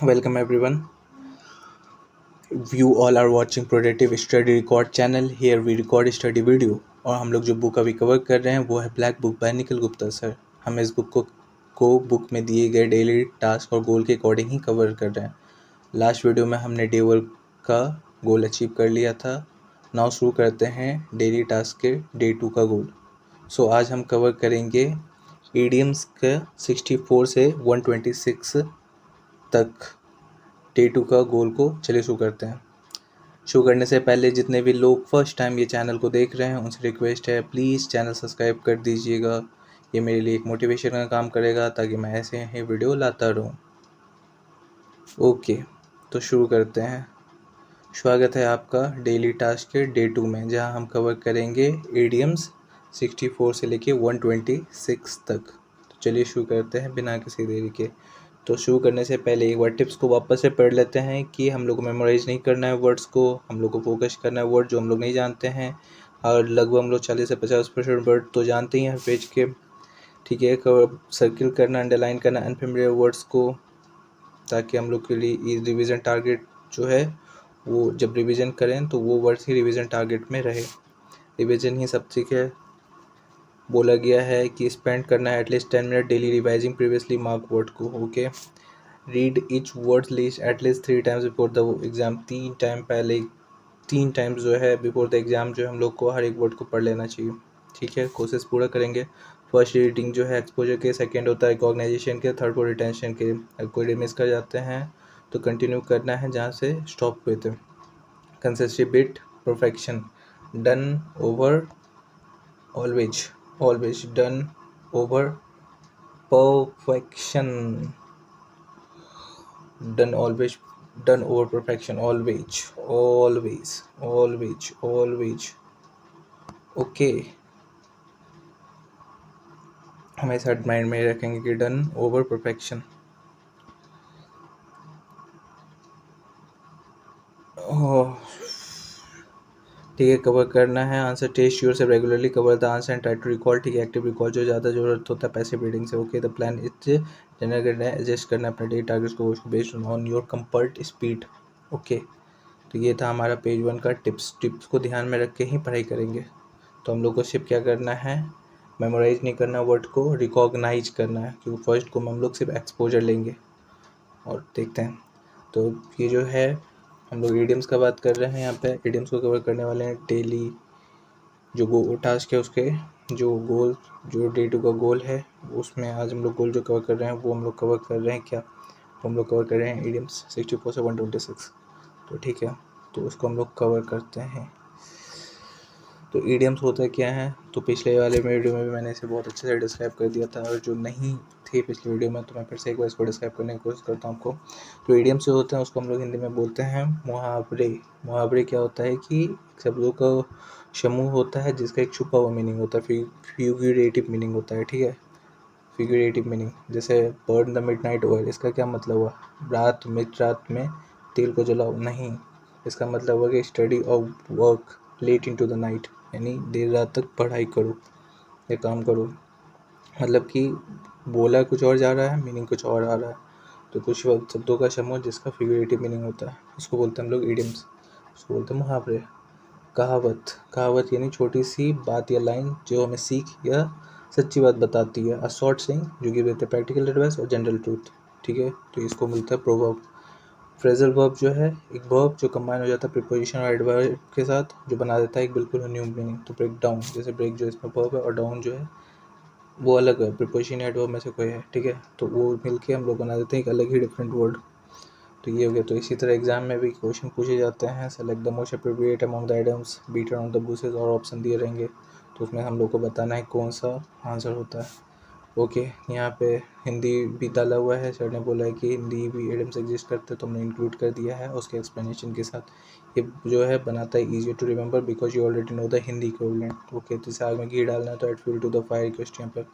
Welcome everyone. You all are watching Productive Study Record channel. Here we record study video. और हम लोग जो book अभी cover कर रहे हैं वो है black book by Nikhil Gupta sir. हम इस बुक को बुक में दिए गए डेली टास्क और गोल के अकॉर्डिंग ही कवर कर रहे हैं. लास्ट वीडियो में हमने डे 1 का गोल अचीव कर लिया था. नाउ शुरू करते हैं डेली टास्क के डे 2 का गोल. सो आज हम कवर करेंगे ईडियम्स का 64 से 126 तक डे 2 का गोल को. चलिए शुरू करते हैं. शुरू करने से पहले जितने भी लोग फर्स्ट टाइम ये चैनल को देख रहे हैं उनसे रिक्वेस्ट है प्लीज़ चैनल सब्सक्राइब कर दीजिएगा. ये मेरे लिए एक मोटिवेशन का काम करेगा ताकि मैं ऐसे ही वीडियो लाता रहूँ. ओके, तो शुरू करते हैं. स्वागत है आपका डेली टास्क के डे 2 में, जहां हम कवर करेंगे ईडियम्स 64 से लेके 126 तक. तो चलिए शुरू करते हैं बिना किसी देरी के. तो शुरू करने से पहले एक बार टिप्स को वापस से पढ़ लेते हैं कि हम लोग को मेमोराइज नहीं करना है वर्ड्स को, हम लोग को फोकस करना है वर्ड जो हम लोग नहीं जानते हैं. और लगभग हम लोग 40 से 50% वर्ड तो जानते ही हैं पेज के. ठीक है, सर्किल करना, अंडरलाइन करना अनफेमिलियर वर्ड्स को, ताकि हम लोग के लिए रिवीजन टारगेट जो है वो जब रिवीजन करें तो वो वर्ड्स ही रिवीजन टारगेट में रहे. रिवीजन ही सब ठीक है. बोला गया है कि स्पेंड करना है at least 10 minute daily revising previously mark word को. Okay, read each word list at least 3 times before the exam. 3 times जो है बिफोर द एग्ज़ाम जो है हम लोग को हर एक वर्ड को पढ़ लेना चाहिए. ठीक है, कोशिश पूरा करेंगे. फर्स्ट रीडिंग जो है एक्सपोजर के, सेकंड होता है रिकॉग्नाइजेशन के, थर्ड को रिटेंशन के. अगर कोई मिस कर जाते हैं तो कंटिन्यू करना है जहाँ से स्टॉप हुए थे. Consistency bit perfection, done over always, always done over perfection, done always, done over perfection, always, always, always, always. Okay, हमेशा माइंड में रखेंगे कि डन ओवर परफेक्शन. ठीक है, कवर करना है आंसर. टेस्ट योर से regularly cover the answer and try to recall. ठीक है, एक्टिव रिकॉल जो ज़्यादा ज़रूरत होता है पैसिव रीडिंग से. Okay, the plan is general करना है, एडजस्ट करना है अपने डे टारगेट्स को उसको based on your comfort speed. Okay, तो ये था हमारा पेज 1 का टिप्स को ध्यान में रख के ही पढ़ाई करेंगे. तो हम लोग को सिर्फ क्या करना है, मेमोराइज नहीं करना वर्ड को, रिकॉग्नाइज करना है, क्योंकि फर्स्ट को हम लोग सिर्फ एक्सपोजर लेंगे. और देखते हैं. तो ये जो है हम लोग ईडियम्स का बात कर रहे हैं. यहाँ पे ईडियम्स को कवर करने वाले हैं. डेली जो टास्क है उसके जो गोल, जो डे 2 का गोल है उसमें आज हम लोग गोल जो कवर कर रहे हैं वो हम लोग कवर कर रहे हैं क्या, तो हम लोग कवर कर रहे हैं ईडियम्स 64 से 126. तो ठीक है, तो उसको हम लोग कवर करते हैं. तो ईडियम्स होता क्या है, तो पिछले वाले वीडियो में भी मैंने इसे बहुत अच्छे से डिस्क्राइब कर दिया था, और जो नहीं थे पिछले वीडियो में तो मैं फिर से एक बार इसको डिस्क्राइब करने की कोशिश करता हूँ आपको. तो ईडियम्स जो होते हैं उसको हम लोग हिंदी में बोलते हैं मुहावरे. मुहावरे क्या होता है कि शब्दों का समूह होता है जिसका एक छुपा हुआ मीनिंग होता है, फिगरेटिव मीनिंग होता है. ठीक है, फिगरेटिव मीनिंग. जैसे बर्न द मिडनाइट ऑयल, इसका क्या मतलब हुआ, रात में तेल को जलाओ. नहीं, इसका मतलब हुआ कि स्टडी और work late into the night, यानी देर रात तक पढ़ाई करो या काम करो. मतलब कि बोला कुछ और जा रहा है, मीनिंग कुछ और आ रहा है. तो कुछ शब्दों का समूह जिसका फिगरेटिव मीनिंग होता है उसको बोलते हैं हम लोग ईडियम्स, उसको बोलते हैं मुहावरे. कहावत, कहावत यानी छोटी सी बात या लाइन जो हमें सीख या सच्ची बात बताती है. अ शॉर्ट सेइंग जो कि देते हैं प्रैक्टिकल एडवाइस और जनरल ट्रूथ. ठीक है, तो इसको मिलता है प्रोवर्ब. फ्रेजल वर्ब जो है एक वर्ब जो कंबाइन हो जाता है प्रीपोजिशन और एडवर्ब के साथ, जो बना देता है एक बिल्कुल न्यू मीनिंग. तो ब्रेक डाउन, जैसे ब्रेक जो इसमें वर्ब है और डाउन जो है वो अलग है, प्रीपोजिशन या एडवर्ब में से कोई है. ठीक है, तो वो मिलके हम लोग बना देते हैं एक अलग ही डिफरेंट वर्ड. तो ये हो गया. तो इसी तरह एग्जाम में भी क्वेश्चन पूछे जाते हैं. Select the most appropriate among the items, beat around the bushes, और ऑप्शन दिए रहेंगे तो उसमें हम लोग को बताना है कौन सा आंसर होता है. ओके, यहाँ पे हिंदी भी डाला हुआ है. सर ने बोला है कि हिंदी भी एडम्स एग्जिस्ट करते हैं तो हमने इंक्लूड कर दिया है उसके एक्सप्लेनेशन के साथ. ये जो है बनाता है easy to remember because you already know the Hindi equivalent. Okay, तो इसे आग में घी डालना है तो add fuel to the fire question पर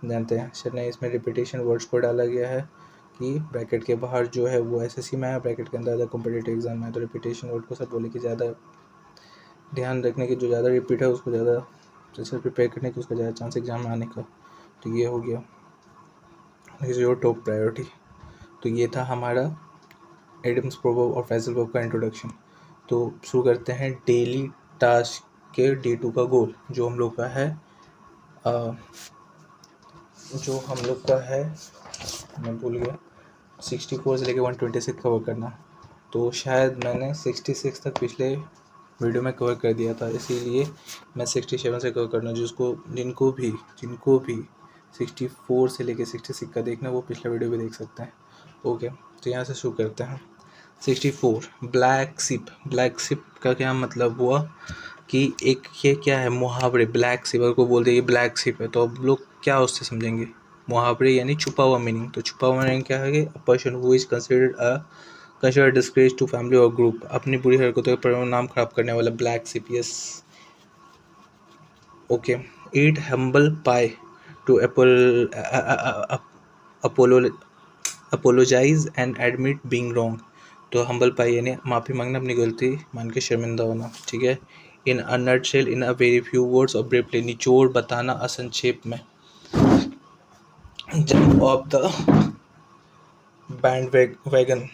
जानते हैं. सर ने इसमें रिपीटेशन वर्ड्स को डाला गया है कि ब्रैकेट के बाहर जो है वो एसएससी में है, ब्रैकेट के अंदर ज़्यादा कॉम्पिटेटिव एग्जाम में है. तो रिपीटेशन वर्ड को सब बोले कि ज़्यादा ध्यान रखने की, जो ज़्यादा रिपीट है उसको ज़्यादा अच्छे से प्रिपेयर करने की, उसका ज़्यादा चांस एग्जाम में आने का. तो ये हो गया. Is your top priority. तो ये था हमारा एडम्स प्रोवर्ब और फ्रेजल वर्ब का इंट्रोडक्शन। तो शुरू करते हैं डेली टास्क के D2 का गोल, जो हम लोग का है मैं भूल गया, 64 से लेके 126 कवर करना। तो शायद मैंने 66 तक पिछले वीडियो में कवर कर दिया था, इसीलिए मैं 67 से कवर करना, जिनको भी 64 से लेके 66 का देखना, वो पिछला वीडियो भी देख सकते हैं। ओके, तो यहाँ से शुरू करते हैं। 64 ब्लैक शिप का क्या मतलब हुआ कि एक ये क्या है, मुहावरे, ब्लैक शिप को बोलते हैं ये ब्लैक शिप है, तो अब लोग क्या उससे समझेंगे, मुहावरे यानी छुपा हुआ मीनिंग। तो छुपा हुआ मीनिंग क्या है कि a person who is considered disgrace to family और ग्रुप, अपनी बुरी हरकतों के नाम खराब करने वाला black sheep. Yes, okay. Eat humble pie to apologise and admit being wrong. तो हम्बल पाई यानी माफ़ी मांगना, अपनी गलती मान के शर्मिंदा होना, ठीक है। In a nutshell, in a very few words और ब्रीफली, निचोड़ बताना असंक्षेप में। Jump off the band wagon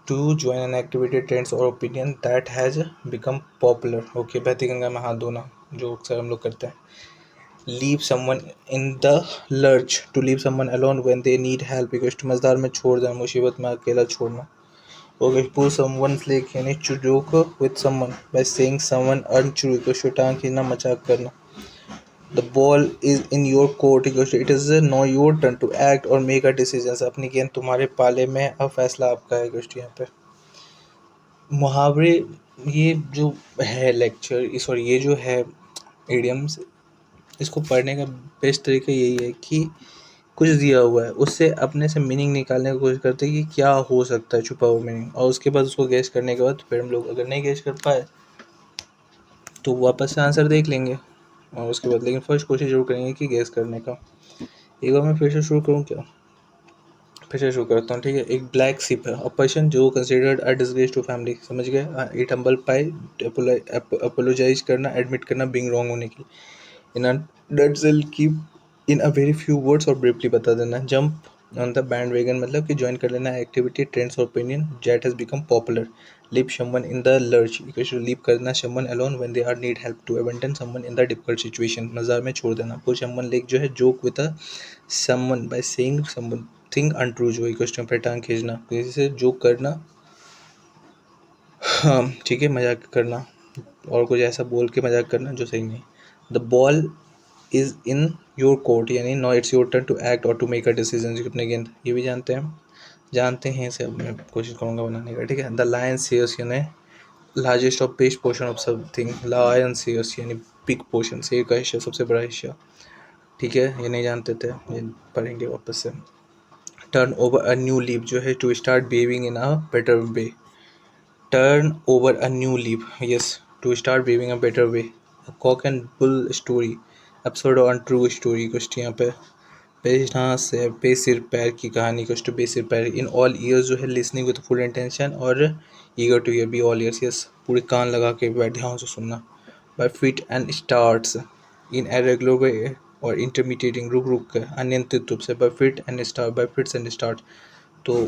to join an activity, trends और opinion that has become popular. Okay, बहती गंगा में हाथ धोना, जो अक्सर हम लोग करते हैं। Leave someone in the lurch, to leave someone alone when they need help, because to मझदार में छोड़ देना, मुसीबत में अकेला छोड़ना। ओके, पुल समवन्स लेग यानी to joke with someone by saying someone untrue, because टांग खींचना, मजाक करना। The ball is in your court, it is now your turn to act और मेक अ डिसीजन, अपनी गेंद तुम्हारे पाले में, अब फैसला आपका है। यहाँ पे मुहावरे, ये जो है लेक्चर, सॉरी ये जो है इडियम्स, इसको पढ़ने का बेस्ट तरीका यही है कि कुछ दिया हुआ है उससे अपने से मीनिंग निकालने की कोशिश करते हैं कि क्या हो सकता है छुपा हुआ मीनिंग, और उसके बाद उसको गैस करने के बाद फिर हम लोग अगर नहीं गैस कर पाए तो वापस से आंसर देख लेंगे और उसके बाद, लेकिन फर्स्ट कोशिश जरूर करेंगे कि गैस करने का। एक बार मैं फिर से शुरू करूँ क्या? फिर से शुरू करता हूँ, ठीक है। एक ब्लैक शिप है, अ पर्सन जो considered a disgrace to family, समझ गए। ईट हम्बल पाई, अपोलोजाइज करना, एडमिट करना बिंग रॉन्ग होने की। In a nutshell keep in a very few words और ब्रीफली बता देना। Jump on the band wagon मतलब कि ज्वाइन कर लेना एक्टिविटी, ट्रेंड्स और opinion that has become popular. Leave someone in the lurch, leave करना someone alone when they are need help, to abandon someone in the difficult situation, मजार में छोड़ देना। पुश समवन लेग जो है joke with a someone by saying something untrue, जो equal to टांग खींचना, किसी से जोक करना, हाँ ठीक है, मजाक करना और कुछ ऐसा बोल के मजाक करना जो सही नहीं। The ball is in your court यानी no it's your turn to act और टू मेक अ डिसीजन, अपने गेंद, ये भी जानते हैं इसे, अब मैं कोशिश करूँगा बनाने का, ठीक है। द लायन सेयर्स यानी largest of big portion of something, lion shares यानी बिग पोर्शन, शेर का हिस्सा, सबसे बड़ा हिस्सा, ठीक है। ये नहीं जानते थे, ये पढ़ेंगे वापस से। Turn over a new leaf जो है to start behaving in a better way, turn over a new leaf, yes, to start behaving a better way. Cock and bull story, absurd और अनट्रू स्टोरी, कुछ यहाँ पे पेशना से बेसिर पैर की कहानी, कुछ तो बेसिर पैर। इन ऑल ईयर्स जो है लिसनिंग विद फुल इंटेंशन और eager to hear, be all ears, yes, पूरे कान लगा के बैठ ध्यान से सुनना। By fit and starts in irregular way और इंटरमीडिएटिंग, रुक रुक के, अनियंत्रित रूप से। By fit and start, by fits and start, तो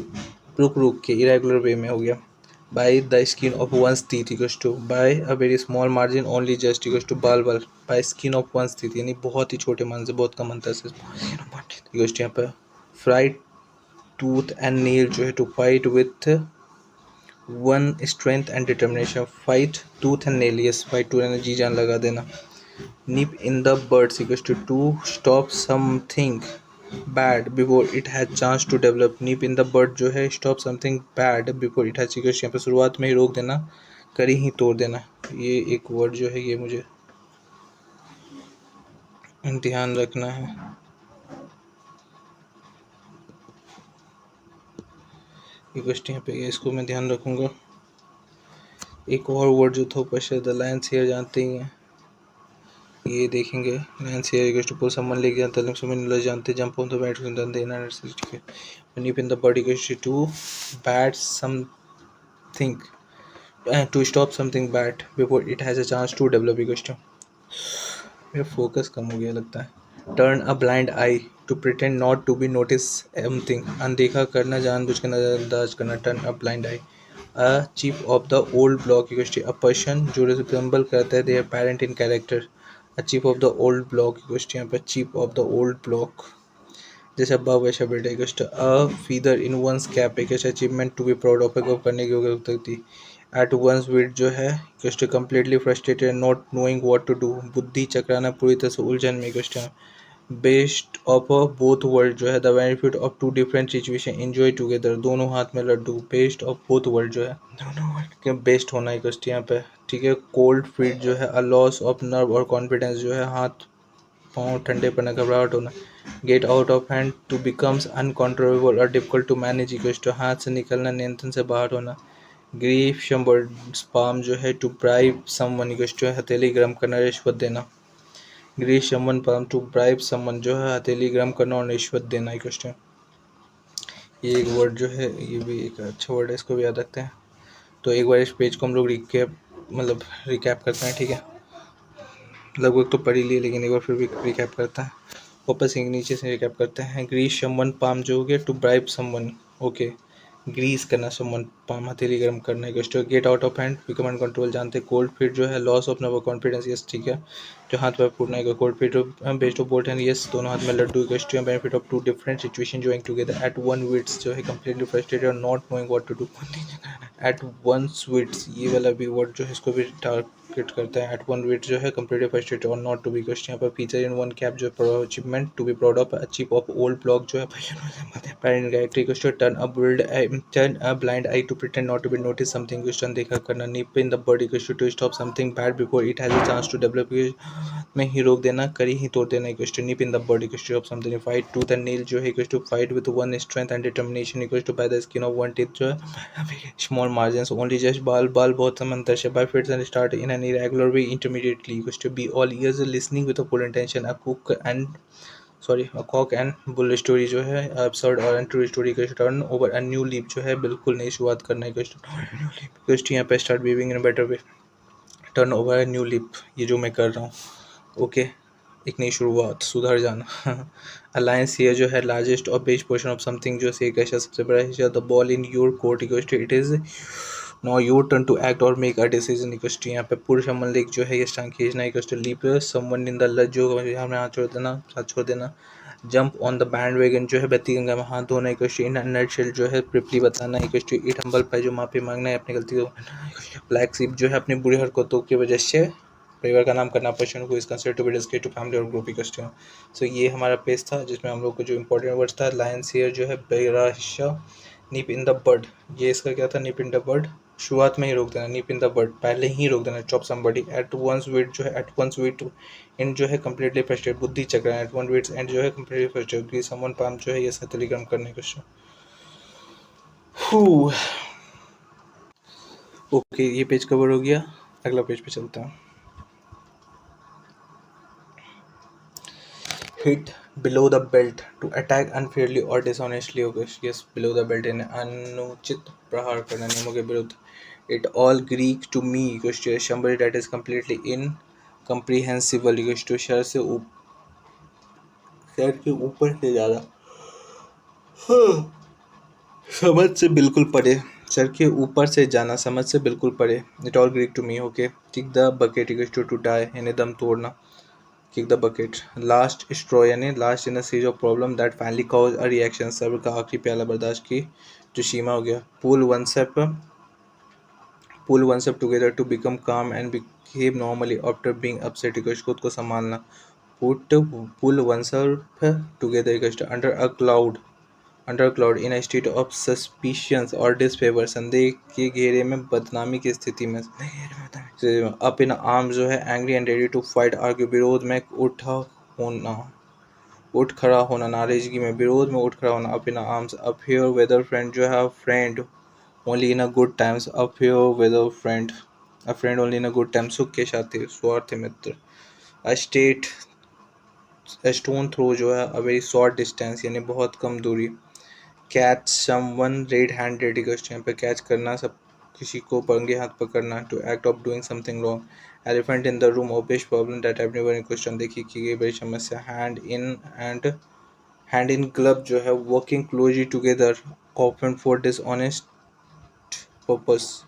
रुक रुक के इरेगुलर वे में हो गया। By the skin of one's teeth equals to, by a very small margin only just equals to बाल बाल। By skin of one's teeth यानी बहुत ही छोटे मान से बहुत कम अंतर से, इक्वल्स टू यहाँ पे फ्राइड टूथ एंड नेल जो है to fight with one strength and determination, fight tooth and nail, yes, fight to यानी जी जान लगा देना। Nip in the bird equals to stop something bad before it has chance to develop. Nip in the bird जो है stop something bad before it has, यहाँ पे शुरुआत में ही रोक देना, करी ही तोड़ देना। ये एक वर्ड जो है ये मुझे ध्यान रखना है, ये क्वेश्चन यहाँ पे, इसको मैं ध्यान रखूँगा। एक और वर्ड जो था ऊपर से, द लायंस हेयर जानते ही हैं, ये देखेंगे। Lions hair equals to pull someone लेके जानते हैं, समवन जानते, जंप ऑन द बैट जानते हैं, ठीक है। Nip in the bird equals to bat something, to stop something bad before it has a chance to develop, equals to, मेरा focus कम हो गया लगता है। Turn a blind eye to pretend not to be notice something, अनदेखा करना, जानबूझ कर नजरअंदाज करना। Turn a blind eye. A chief of the old block equal a person जो रिजेंबल करता है their parent in character. A chief of the old block equal यहाँ पे chief of the old block, जैसे अब्बा वैसा बेटा equal a feather in one's cap एक achievement to be proud of को करने की योग्यता थी। एट वंस विट जो है equal completely frustrated not knowing what to do, बुद्धि चकराना, पूरी तरह से उलझन में equal best of both world जो है the benefit of two different situation enjoy together, दोनों हाथ में लड्डू। बेस्ट ऑफ बोथ वर्ल्ड जो है दोनों वर्ल्ड के बेस्ट होना है कस्ट यहाँ पे, ठीक है। कोल्ड फीट जो है अ लॉस ऑफ नर्व और कॉन्फिडेंस जो है हाथ पाँव ठंडे पड़ना, घबराहट होना। Get out of hand to becomes uncontrollable और difficult to manage equal to हाथ से निकलना, नियंत्रण से बाहर होना। ग्रीफ शंबर स्पाम जो है to bribe someone equal to हथेली गर्म करना, रिश्वत देना। ग्रीस शमन परम टू ब्राइब समन जो है हथेली गर्म करना और रिश्वत देना ही क्वेश्चन। ये एक वर्ड जो है ये भी एक अच्छा वर्ड है, इसको भी याद रखते हैं। तो एक बार इस पेज को हम लोग रिकैप करते हैं, ठीक है। लगभग तो पढ़ ही लिए लेकिन एक बार फिर भी रिकैप करते हैं, वापस एक नीचे से रिकैप करते हैं। ग्रीस समवन पाम जो हो गया to bribe someone, okay. Grease करना समवन पाम हथेली गर्म करना है। Get out of hand become uncontrol जानते। कोल्ड फीट जो है loss of nerve confidence, yes ठीक है। जो हाथ पैर फूटना है। Cold feet best of both and yes दोनों हाथ में लड्डू इक्वेस्ट benefit of two different situation joining together at one wits जो है कंप्लीटली फ्रस्ट्रेटेड और not knowing what to do at one sweets, ये वाला भी वर्ड जो है इसको भी टारगेट करता है। एट वन विट्स जो है कंप्लीटली फ्रस्ट्रेटेड और नॉट टू बी क्वेश्चन यहाँ पर फीचर इन वन कैप जो है achievement to be proud of achieve of old block जो है parent character equal turn a blind eye to pretend not to be notice something question देखा करना। Nip in the bird equal to stop something bad before it has a chance to develop में ही रोक देना, करी ही तोड़ देना equal to nip in the bird equal to off something. Fight to the nail जो है equal to fight with one strength and determination equal to by the skin of one teeth जो है स्मॉल मार्जिन्स ओनली जस्ट बाल बाल बहुत समंतर से bye fits and start in an irregular way intermediately equals to be all ears listening with a full intention a cook and a cock and bull story जो है absurd और untrue story का turn over a new leaf जो है बिल्कुल नई शुरुआत करना है क्वेश्चन यहाँ पे start behaving in a better way, turn over a new leaf ये जो मैं कर रहा हूँ, ओके एक नई शुरुआत, सुधर जाना। अलायंस ये जो है लार्जेस्ट और बेस्ट पोर्शन ऑफ समथिंग जो से एक ऐसा सबसे बड़ा हिस्सा the ball in your court equals to it is now your turn to act और make a decision equals to यहाँ पे पुरुष मल्लिक जो है ये स्टांग खींचना equals to leave someone in the lurch जो हमें हाथ छोड़ देना। Jump on the band wagon जो है बत्ती गंगा में हाथ धोना equals to in nutshell जो है प्रिपली बताना इक्वल्स टू इट हम्बल पाई जो माफी मांगना है अपनी गलती को। ब्लैक सीप जो है अपनी बुरी हरकतों की वजह से परिवार का नाम करना पर्सन को इस consider to be discreet to family और ग्रुप कस्टम। सो ये हमारा पेज था जिसमें हम लोग को जो इंपॉर्टेंट वर्ड्स था लायन शेयर जो है बेराशा निप इन द बर्ड, ये इसका क्या था निप इन द बर्ड शुरुआत में ही रोक देना, निप इन द बर्ड पहले ही रोक देना, chop somebody at once wait जो है एट वंस वेट एंड जो है कंप्लीटली फ्रस्ट्रेट बुद्धि चक्र एट वन वेट्स एंड जो है कंप्लीटली फ्रस्ट्रेट ग्री समवन पाम जो है ये सतलीकरण करने का। ओके ये पेज कवर हो गया, अगला पेज पे चलता हूँ। Hit below the belt to attack unfairly or dishonestly, okay yes below the belt in अनुचित प्रहार करना नियमों के विरुद्ध। It all Greek to me equals to somebody that is completely incomprehensible equals to sir के ऊपर से ज़्यादा समझ से बिल्कुल परे, सर के ऊपर से जाना समझ से बिल्कुल परे। It all Greek to me, okay kick the bucket equals to die यानी दम तोड़ना, kick the bucket। Last straw यानी last in a series of problem that finally cause a reaction, सब्र का आखिरी प्याला बर्दाश्त की जो सीमा हो गया। Pull oneself together to become calm and behave normally after being upset equals खुद को संभालना। Pull oneself together equals under cloud in a state of suspicions और डिसफेवर, संदेह के घेरे में बदनामी की स्थिति में। अप इन आर्म जो है angry and ready to fight argue विरोध में होना उठ खड़ा होना, नाराजगी में विरोध में उठ खड़ा होना। Up in arms up here weather friend जो है friend only in a good times, up here weather friend a friend only in a good time, सुख के साथी स्वार्थ मित्र। अ स्टेट स्टोन थ्रो जो है अ वेरी शॉर्ट डिस्टेंस यानी बहुत कम दूरी। Catch someone red handed equals to यहाँ पे कैच करना सब किसी को पंगे हाथ पकड़ना, to act of doing something wrong. Elephant in the room, obvious problem that everyone in question, देखी की गई बड़ी समस्या। हैंड इन ग्लव जो है working closely together often for dishonest purpose.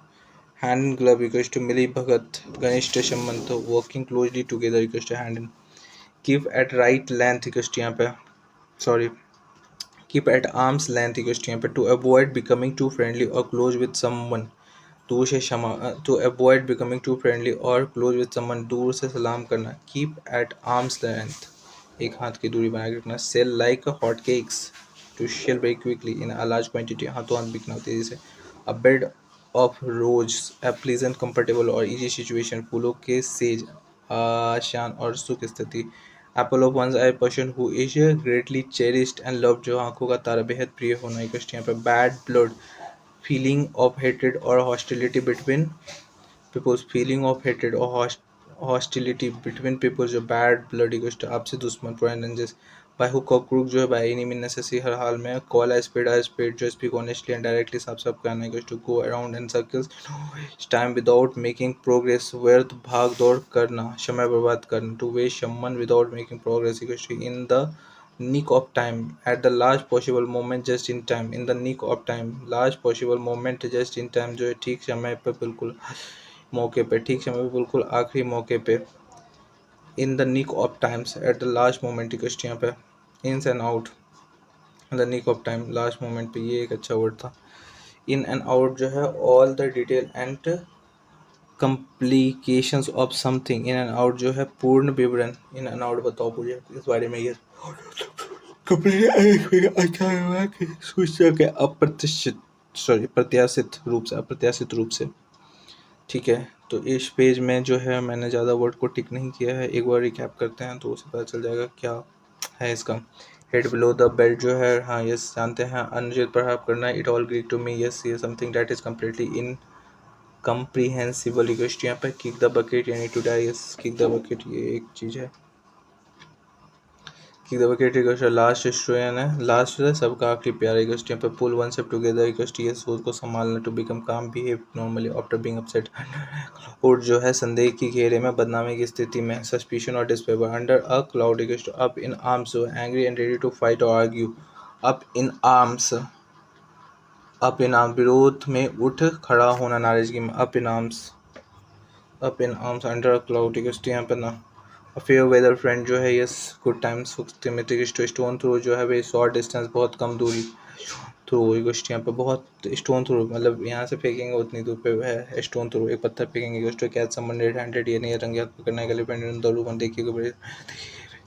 Hand in glove equals to मिली भगत, घनिष्ठ संबंध, working closely together equals to hand in. Keep at right length equals to यहाँ पे sorry keep at arms length equals to यहाँ पे to avoid becoming too friendly और close with someone, दूर से क्षमा, to avoid becoming too friendly और close with someone, दूर से सलाम करना। कीप एट आर्म्स लेंथ, एक हाथ की दूरी बनाए रखना। Sell like hot cakes, to sell very quickly in a large quantity, हाथों हाथ बिकना तेजी से। A bed of rose, a pleasant comfortable और इजी सिचुएशन, फूलों के सेज, आसान और सुख स्थिति। Apple of one's eye, person who is greatly cherished and loved, जो आंखों का तारा बेहद प्रिय होना। एक यहाँ पे bad blood, feeling of hatred or hostility between peoples, feeling of hatred or hostility between peoples, जो बैड ब्लड इक्वल्स टू आपसे दुश्मन, प्रोनेंजेस। बाय हुक और क्रूक जो है बाय एनी मीन नेसेसरी, हर हाल में। कॉल आ स्पेड जो स्पीक ऑनेस्टली एंड डायरेक्टली, साफ साफ कहना equals to go around in circles time without making progress, व्यर्थ भाग दौड़ करना, समय बर्बाद करना। To waste someone without making progress equals to in the nick of time, at the last possible moment just in time, in the nick of time, last possible moment just in time, जो है ठीक समय पे बिल्कुल मौके पे, ठीक समय पे बिल्कुल आखिरी मौके पे। In the nick of times, at the last moment equals यहाँ पे in and out, in the nick of time, last moment पे, ये एक अच्छा वर्ड था। इन एंड आउट जो है all the detail and complications of something, in and out जो है पूर्ण विवरण। इन एंड आउट बताओ मुझे इस बारे में, ये सूचक है अप्रत्याशित रूप से। ठीक है, तो इस पेज में जो है मैंने ज़्यादा वर्ड को टिक नहीं किया है, एक बार रिकैप करते हैं तो उसे पता चल जाएगा क्या है इसका। हेड बिलो द बेल्ट जो है, हाँ यस जानते हैं, अनुचित प्रभाव करना। It all Greek to me, yes ये something that is completely incomprehensible इक्वेस्ट। यहाँ पे किक द बकेट यानी to die, yes kick the bucket ये एक चीज़ है। किक द बकेट इक्वेस्ट लास्ट स्टोरियन है, लास्ट है सबका आखिरी प्यारा इक्वेस्ट। यहाँ पे पुल वन सेप टुगेदर इक्वेस्ट, ये सोच को संभालना। टू बिकम काम, behave normally after being upset. और जो है संदेह की घेरे में, बदनामी की स्थिति में। सस्पिशन और डिसफेवर, अंडर अ क्लाउड इक्वेस्ट up in arms, angry and ready to fight और argue. Up in arms, up in arm विरोध में उठ खड़ा होना, नाराजगी में। Up in arms, up in arms under a cloud इक्वेस्ट यहाँ पे ना। फेयर वेदर फ्रेंड जो है, yes good times stone throw जो है वे शॉर्ट डिस्टेंस, बहुत कम दूरी। थ्रो इक्वेस्ट यहाँ पे बहुत, स्टोन थ्रो मतलब यहाँ से फेंकेंगे उतनी दूर पे है स्टोन थ्रो, एक पत्थर फेंकेंगे इक्वेस्ट to catch someone red handed, ये नहीं है रंगे हाथ पकड़ना। एलिफेंट इन द रूम, देखिए बड़े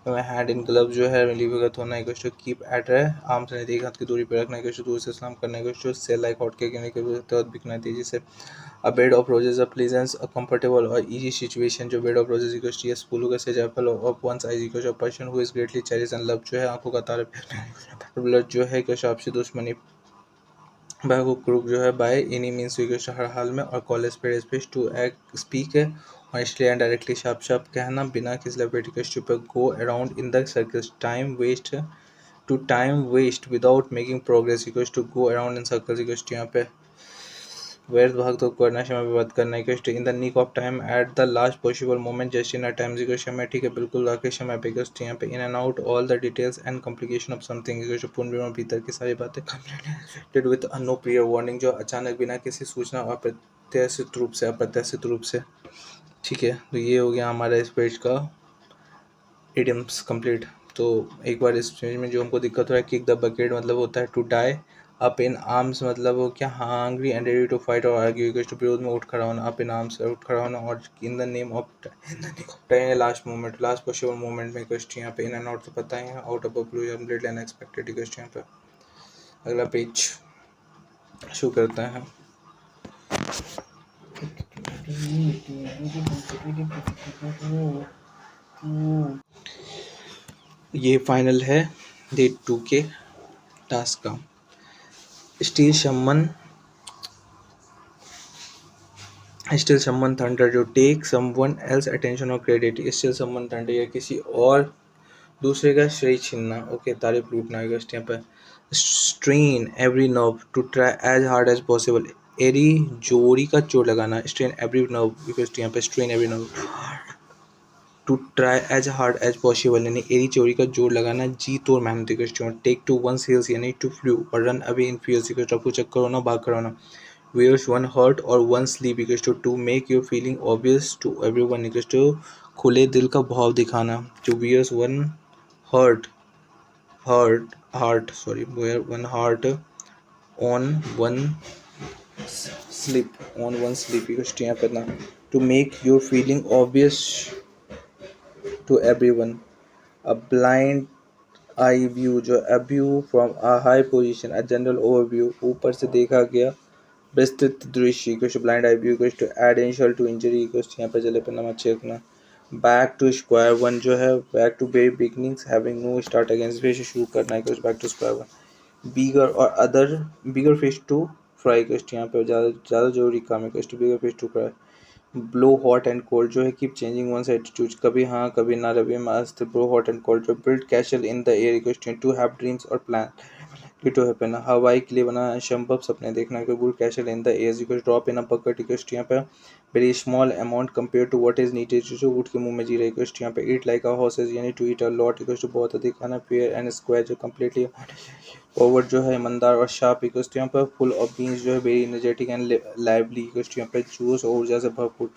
हैंड इन ग्लव जो है लिवगत होना equals to keep at arm से एक हाथ की दूरी पर रखना इक्वल्स टू दूर से सलाम करना equals to sell like hot cake के तहत बिकना तेजी से। A bed of roses, a pleasant, a comfortable और इजी सिचुएशन, जो bed of roses equals to yes फूलों का सेज, apple of one's eyes equals to person who is greatly cherish and love, जो है आंखों का तारा, ब्लड जो है इक्वल्स टू आपसी दुश्मनी। बाय हुक क्रूक जो है by any means equals to हर हाल में। और college paid space to act speak है ऑनेस्टली एंड डायरेक्टली, साफ साफ कहना बिना किसी लपेट equals to go around in the circles, time waste, to time waste without making progress equals to go around in circles equals to यहाँ पे व्यर्थ भाग तो करना, समय बर्बाद करना equals to in the nick of time, at the last possible moment just in a time equals समय, ठीक है बिल्कुल आखिरी समय पे इक्वल्स टू यहाँ पे। In and out all the details and complication of something equals to पूर्ण विवरण, भीतर की सारी बातें completed with no prior warning, जो अचानक बिना किसी सूचना, अप्रत्याशित रूप से। ठीक है, तो ये हो गया हमारा इस पेज का इडियम्स कंप्लीट। तो एक बार इस पेज में जो हमको दिक्कत हो रहा है, किक द बकेट मतलब होता है to die. Up in arms मतलब हो क्या, hungry and ready to fight और आर्ग्यू इक्वल्स टू विरोध में उठ खड़ा होना। अप इन आर्म्स उठ खड़ा होना, और in the name of time last moment, last possible moment में इक्वल्स टू यहाँ पे। इन एंड आउट तो पता ही है, out of the blue completely unexpected equals to यहाँ पे। अगला पेज शुरू करते हैं। ये फाइनल है डे 2 के टास्क का। स्टील समवन थंडर, जो टेक समवन एल्स अटेंशन और क्रेडिट। स्टील समवन थंडर या किसी और दूसरे का श्रेय छीनना, ओके तारीफ लूटना। यहाँ पे strain every nerve, to try as hard as possible, एरी जोड़ी का चोट लगाना, strain every nerve equals to यहाँ पे strain every nerve, to try as hard as possible यानी एरी चोरी का जोर लगाना, जी तोड़ मेहनत equals to take to one heels यानी टू फ्लू, और run away in fears equals to आपको चक्कर होना, भाग कर होना, wears one hurt or one sleep equals to make your feeling obvious to everyone equals to खुले दिल का भाव दिखाना, to wears one hurt wear one heart on one sleep equals to यहाँ पे ना to make your feeling obvious to everyone, a blind eye view जो a view from a high position, a general overview ऊपर से देखा गया विस्तृत दृश्य equals to blind eye view equals to add insult to injury equals to यहाँ पे जले पे नमक छिड़कना, बैक टू स्क्वायर वन जो है back to very beginnings having no start against फिर से शुरू करना equals back to square one, bigger और other bigger fish to fry equals to यहाँ पे ज़्यादा ज़्यादा जरूरी काम equals to bigger fish to fry, blow hot and cold जो है कीप चेंजिंग वंस एटीट्यूड कभी हाँ कभी ना रवि मस्त, ब्लो हॉट एंड कोल्ड जो build castle in the air equation to have dreams और प्लान टू हैपन, हवाई के लिए बना संभव सपने देखना कि good castle in the air equation drop in a bucket equation यहाँ पे very small amount compare to what is needed जो उठ के मुंह में जी रहा इक्वेशन यहाँ पे ईट लाइक अ हॉर्सेस यानी to eat a lot equation to बहुत अधिक खाना, फेयर एंड स्क्वायर जो कम्प्लीटली फॉरवर्ड जो है ईमानदार और शार्प इक्वेशन यहाँ पे फुल ऑफ बीन्स जो है very energetic and lively equation यहाँ पे जोश और ऊर्जा से भरपूर,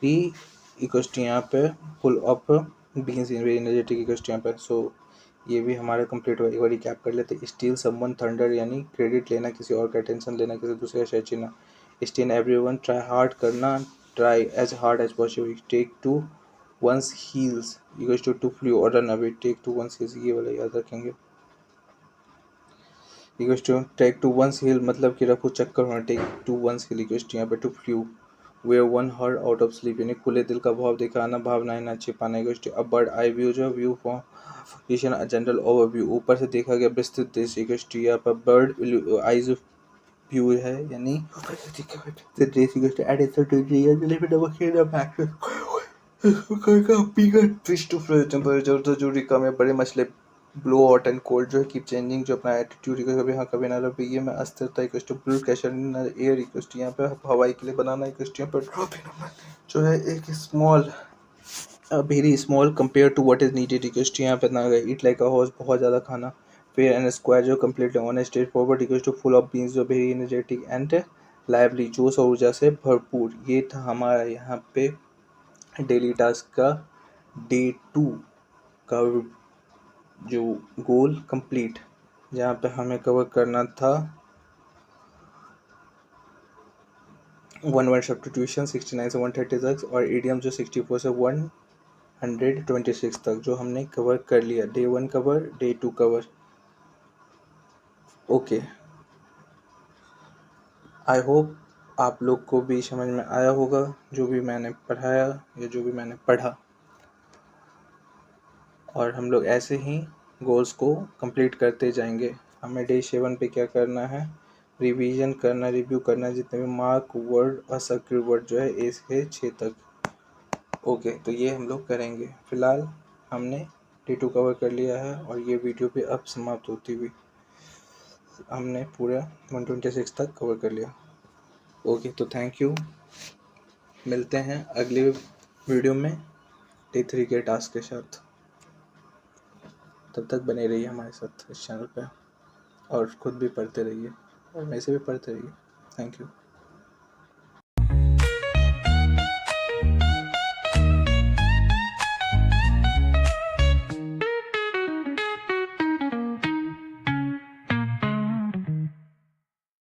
ही इक्वल्स टू यहाँ पे full of beans in very energetic equals to यहाँ पे, सो ये भी हमारा कंप्लीट हुआ। एक बार रिकैप कर लेते, स्टील समवन थंडर यानी क्रेडिट लेना किसी और का, अटेंशन लेना किसी दूसरे का, शेयर चीना, स्टीन एवरीवन ट्राई हार्ड करना, try as hard as possible, take to one's heels equals to flee और run away, take to one's heels ये वाला याद रखेंगे, equals to take to one's heel मतलब कि रफू चक्कर होना, take to one's heel equals to यहाँ पे to flee, wear one heart out of sleeve यानी खुले दिल का भाव दिखाना, भावनाएं ना छिपाना equals to a bird I view जो व्यू फॉर्म जनरल ओवरव्यू ऊपर से देखा गया विस्तृत दृश्य इक्वल्स टू यहाँ पर बर्ड आईज व्यू है यानी ऊपर से देखा गया विस्तृत दृश्य equals to addition to engineer जले पे नमक खेलना factor bigger fish to flow temperature जरूरी कम है, बड़े मछली ब्लो हॉट एंड कोल्ड जो है कीप चेंजिंग जो अपना एटीट्यूड कभी हाँ कभी ना रवैये में अस्थिरता equals to build castle in air equals to यहाँ पे हवाई के लिए बनाना इक्वल्स टू यहाँ पे जो है एक small very small compare to what is needed equals to यहाँ पे ना ईट लाइक अ हॉर्स बहुत ज़्यादा खाना, फेयर एंड स्क्वायर जो completely on straight forward equals to full of beans जो वेरी एनर्जेटिक एंड लाइवली जोश और ऊर्जा से भरपूर। ये था हमारा यहाँ पे डेली टास्क का डे 2 का जो गोल कंप्लीट, जहाँ पे हमें कवर करना था 1 सब्स्टिट्यूशन 69 से 136 और ईडियम जो 64 से 126 तक जो हमने कवर कर लिया, day 1 cover day 2 cover. Okay, I hope आप लोग को भी समझ में आया होगा जो भी मैंने पढ़ाया या जो भी मैंने पढ़ा, और हम लोग ऐसे ही गोल्स को कंप्लीट करते जाएंगे। हमें डे 7 पे क्या करना है, रिवीजन करना, रिव्यू करना जितने भी मार्क वर्ड असर्किल वर्ड जो है 1 से 6 तक। ओके, तो ये हम लोग करेंगे। फिलहाल हमने डे 2 कवर कर लिया है और ये वीडियो भी अब समाप्त होती हुई हमने पूरा 126 तक कवर कर लिया। ओके, तो थैंक यू, मिलते हैं अगले वीडियो में डे 3 के टास्क के साथ। तब तक बने रहिए हमारे साथ इस चैनल पे और ख़ुद भी पढ़ते रहिए और मेरे से भी पढ़ते रहिए। Thank you.